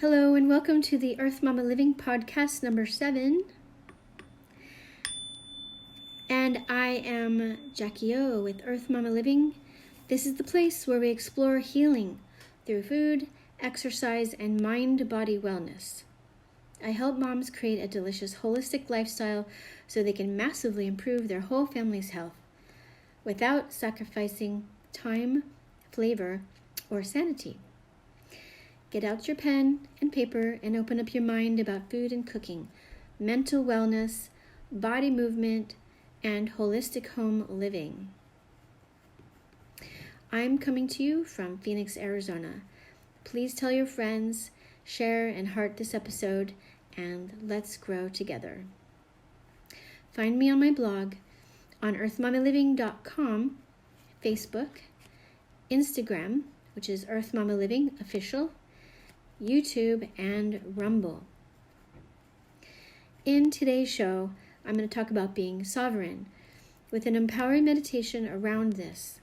Hello and welcome to the Earth Momma Living podcast number 7. And I am Jackie O with Earth Momma Living. This is the place where we explore healing through food, exercise, and mind-body wellness. I help moms create a delicious holistic lifestyle so they can massively improve their whole family's health without sacrificing time, flavor, or sanity. Get out your pen and paper and open up your mind about food and cooking, mental wellness, body movement, and holistic home living. I'm coming to you from Phoenix, Arizona. Please tell your friends, share and heart this episode, and let's grow together. Find me on my blog on earthmommaliving.com, Facebook, Instagram, which is Earth Momma Living Official, YouTube, and Rumble. In today's show, I'm going to talk about being sovereign with an empowering meditation around this.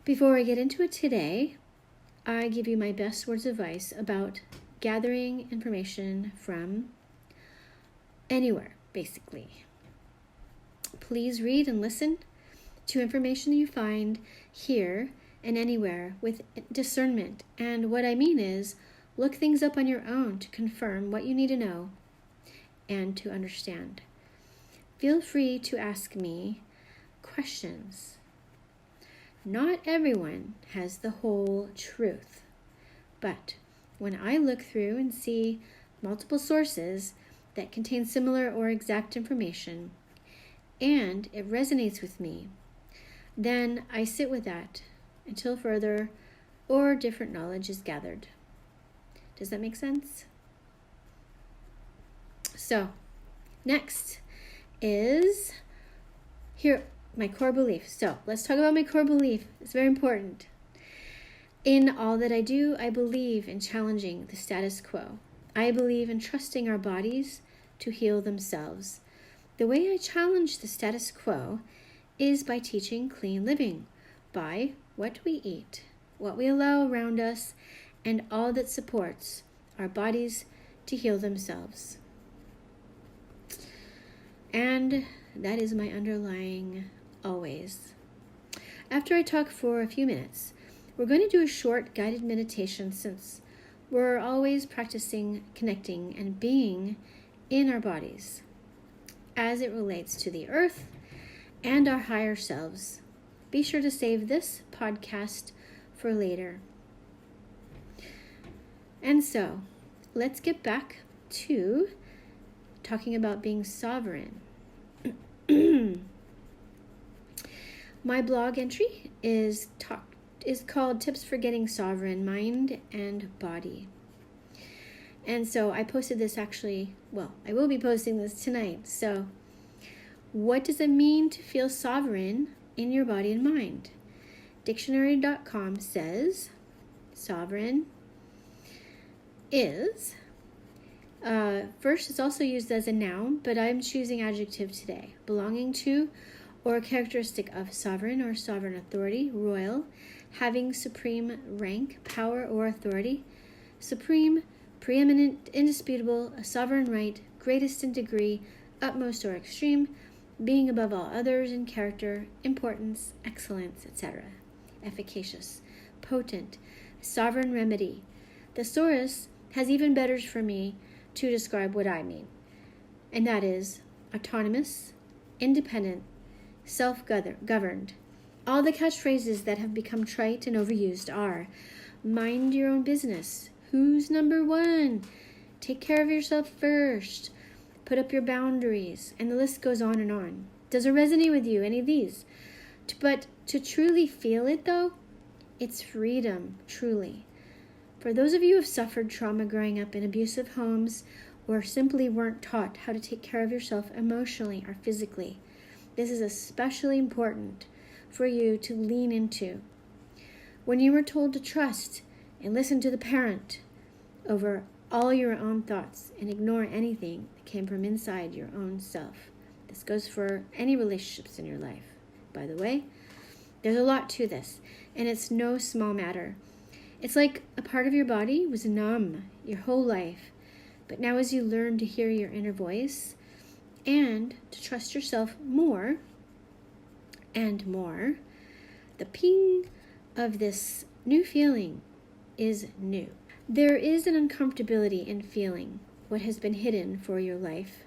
Before I get into it today, I give you my best words of advice about gathering information from anywhere, basically. Please read and listen to information you find here and anywhere with discernment. And what I mean is, look things up on your own to confirm what you need to know and to understand. Feel free to ask me questions. Not everyone has the whole truth, but when I look through and see multiple sources that contain similar or exact information, and it resonates with me, then I sit with that until further or different knowledge is gathered. Does that make sense? So, next is here my core belief. So, let's talk about my core belief. It's very important. In all that I do, I believe in challenging the status quo. I believe in trusting our bodies to heal themselves. The way I challenge the status quo is by teaching clean living, by what we eat, what we allow around us, and all that supports our bodies to heal themselves. And that is my underlying always. After I talk for a few minutes, we're going to do a short guided meditation since we're always practicing connecting and being in our bodies as it relates to the earth and our higher selves. Be sure to save this podcast for later. And so, let's get back to talking about being sovereign. My blog entry is called Tips for Getting Sovereign Mind and Body. And so I posted this I will be posting this tonight. So, what does it mean to feel sovereign in your body and mind? Dictionary.com says sovereign is, first it's also used as a noun, but I'm choosing adjective today, belonging to or characteristic of sovereign or sovereign authority, royal, having supreme rank, power, or authority, supreme, preeminent, indisputable, a sovereign right, greatest in degree, utmost or extreme, being above all others in character, importance, excellence, etc. Efficacious, potent, sovereign remedy. Thesaurus has even better for me to describe what I mean, and that is autonomous, independent, self-governed. All the catchphrases that have become trite and overused are mind your own business, who's number one, take care of yourself first, put up your boundaries, and the list goes on and on. Does it resonate with you, any of these? But to truly feel it, though, it's freedom, truly. For those of you who have suffered trauma growing up in abusive homes or simply weren't taught how to take care of yourself emotionally or physically, this is especially important for you to lean into. When you were told to trust and listen to the parent over all your own thoughts and ignore anything that came from inside your own self. This goes for any relationships in your life, by the way. There's a lot to this, and it's no small matter. It's like a part of your body was numb your whole life. But now as you learn to hear your inner voice and to trust yourself more and more, the ping of this new feeling is new. There is an uncomfortability in feeling what has been hidden for your life.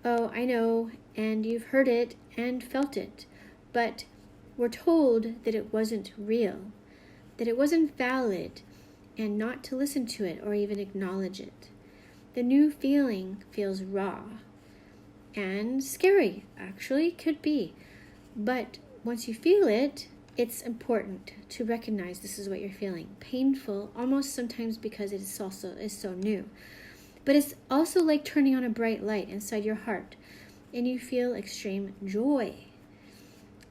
Oh, I know, and you've heard it and felt it, but we're told that it wasn't real, that it wasn't valid, and not to listen to it or even acknowledge it. The new feeling feels raw and scary, actually, could be. But once you feel it, it's important to recognize this is what you're feeling. Painful, almost sometimes because it is so new. But it's also like turning on a bright light inside your heart, and you feel extreme joy.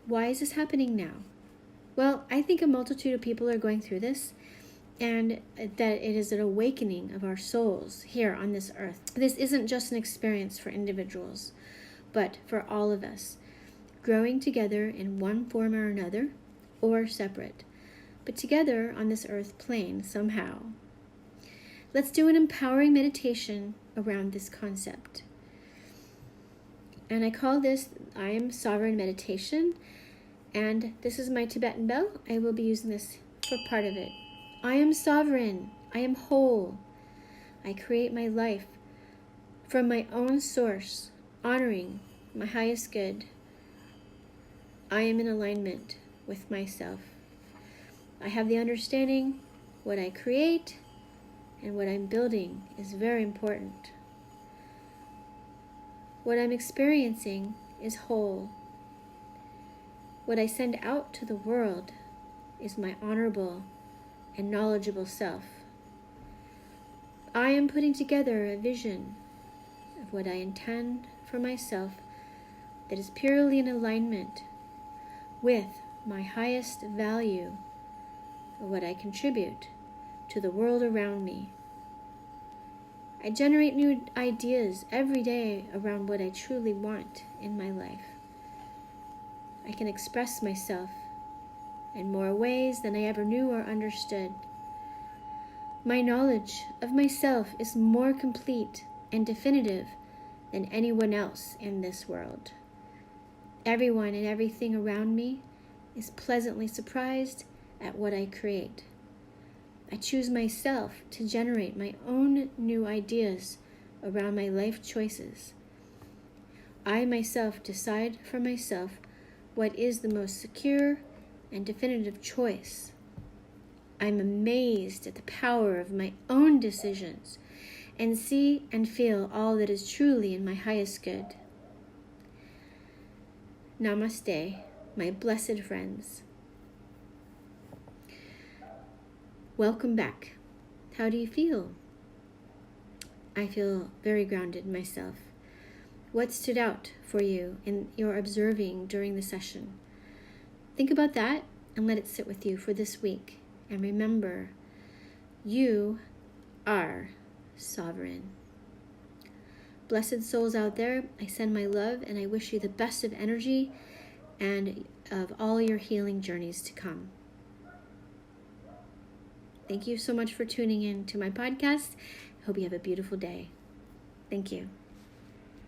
Why is this happening now? Well, I think a multitude of people are going through this, and that it is an awakening of our souls here on this earth. This isn't just an experience for individuals, but for all of us, growing together in one form or another, or separate, but together on this earth plane somehow. Let's do an empowering meditation around this concept. And I call this I Am Sovereign Meditation, and this is my Tibetan bell. I will be using this for part of it. I am sovereign. I am whole. I create my life from my own source, honoring my highest good. I am in alignment with myself. I have the understanding what I create and what I'm building is very important. What I'm experiencing is whole. What I send out to the world is my honorable and knowledgeable self. I am putting together a vision of what I intend for myself that is purely in alignment with my highest value of what I contribute to the world around me. I generate new ideas every day around what I truly want in my life. I can express myself in more ways than I ever knew or understood. My knowledge of myself is more complete and definitive than anyone else in this world. Everyone and everything around me is pleasantly surprised at what I create. I choose myself to generate my own new ideas around my life choices. I myself decide for myself what is the most secure and definitive choice. I'm amazed at the power of my own decisions and see and feel all that is truly in my highest good. Namaste, my blessed friends. Welcome back. How do you feel? I feel very grounded myself. What stood out for you in your observing during the session? Think about that and let it sit with you for this week. And remember, you are sovereign. Blessed souls out there, I send my love and I wish you the best of energy and of all your healing journeys to come. Thank you so much for tuning in to my podcast. I hope you have a beautiful day. Thank you.